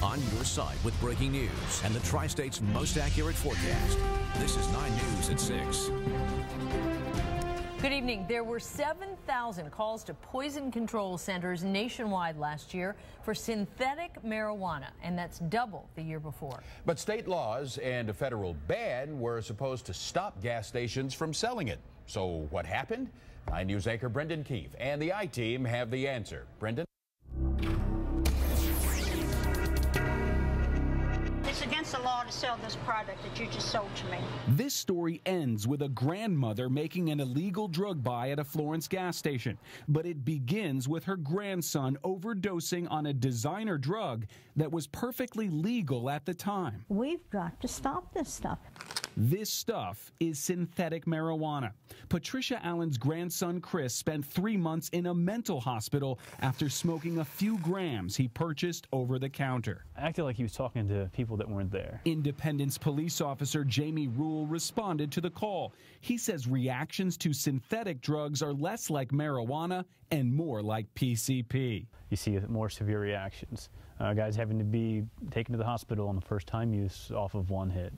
On your side with breaking news and the Tri-State's most accurate forecast. This is 9 News at 6. Good evening. There were 7,000 calls to poison control centers nationwide last year for synthetic marijuana, and that's double the year before. But state laws and a federal ban were supposed to stop gas stations from selling it. So what happened? 9 News anchor Brendan Keefe and the I-Team have the answer. Brendan? It's against the law to sell this product that you just sold to me. This story ends with a grandmother making an illegal drug buy at a Florence gas station. But it begins with her grandson overdosing on a designer drug that was perfectly legal at the time. We've got to stop this stuff. This stuff is synthetic marijuana. Patricia Allen's grandson Chris spent 3 months in a mental hospital after smoking a few grams he purchased over the counter. I acted like he was talking to people that weren't there. Independence police officer Jamie Rule responded to the call. He says reactions to synthetic drugs are less like marijuana and more like PCP. You see more severe reactions. Guys having to be taken to the hospital on the first-time use off of one hit.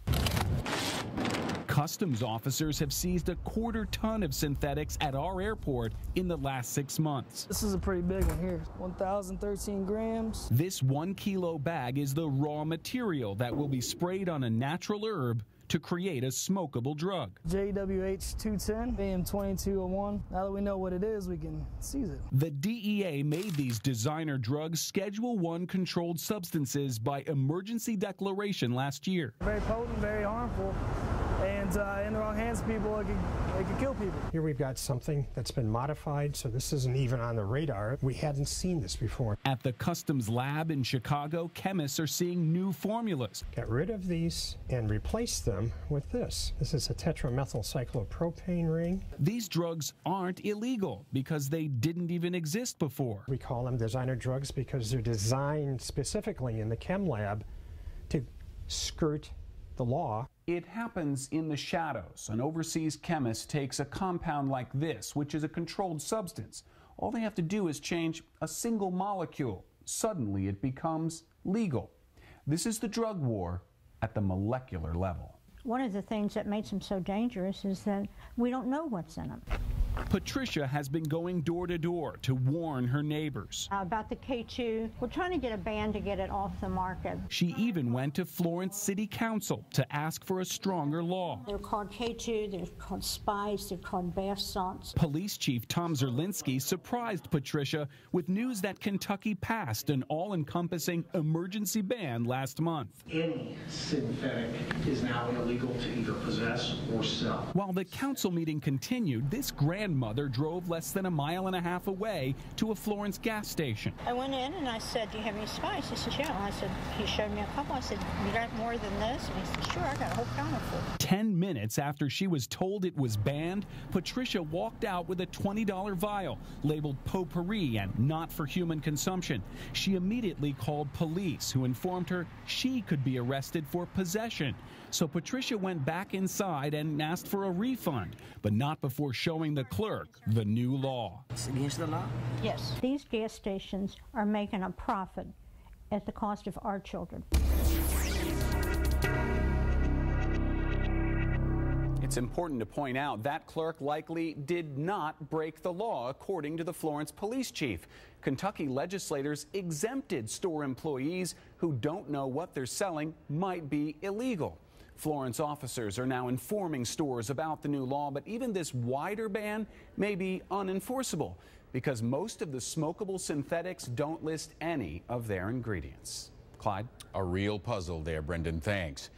Customs officers have seized a 1/4 ton of synthetics at our airport in the last 6 months. This is a pretty big one here, 1,013 grams. This 1 kilo bag is the raw material that will be sprayed on a natural herb to create a smokable drug. JWH 210, AM 2201. Now that we know what it is, we can seize it. The DEA made these designer drugs Schedule 1 controlled substances by emergency declaration last year. Very potent, very harmful, and in the wrong hands of people, it could kill people. Here we've got something that's been modified, so this isn't even on the radar. We hadn't seen this before. At the Customs lab in Chicago, chemists are seeing new formulas. Get rid of these and replace them with this. This is a tetramethylcyclopropane ring. These drugs aren't illegal because they didn't even exist before. We call them designer drugs because they're designed specifically in the chem lab to skirt the law. It happens in the shadows. An overseas chemist takes a compound like this, which is a controlled substance. All they have to do is change a single molecule. Suddenly it becomes legal. This is the drug war at the molecular level. One of the things that makes them so dangerous is that we don't know what's in them. Patricia has been going door to door to warn her neighbors. About the K2, we're trying to get a ban to get it off the market. She even went to Florence City Council to ask for a stronger law. They're called K2, they're called spice, they're called bath salts. Police Chief Tom Zerlinski surprised Patricia with news that Kentucky passed an all-encompassing emergency ban last month. Any synthetic is now illegal to either possess or sell. While the council meeting continued, this grandmother drove less than 1.5 miles away to a Florence gas station. I went in and I said, "Do you have any spice?" He said, "Yeah." I said, he showed me a couple. I said, "You got more than this?" And he said, "Sure, I got a whole counter full." 10 minutes after she was told it was banned, Patricia walked out with a $20 vial labeled potpourri and not for human consumption. She immediately called police, who informed her she could be arrested for possession. So Patricia went back inside and asked for a refund, but not before showing the clerk the new law. It's against the law? Yes. These gas stations are making a profit at the cost of our children. It's important to point out that clerk likely did not break the law, according to the Florence police chief. Kentucky legislators exempted store employees who don't know what they're selling might be illegal. Florence officers are now informing stores about the new law, but even this wider ban may be unenforceable because most of the smokable synthetics don't list any of their ingredients. Clyde? A real puzzle there, Brendan. Thanks.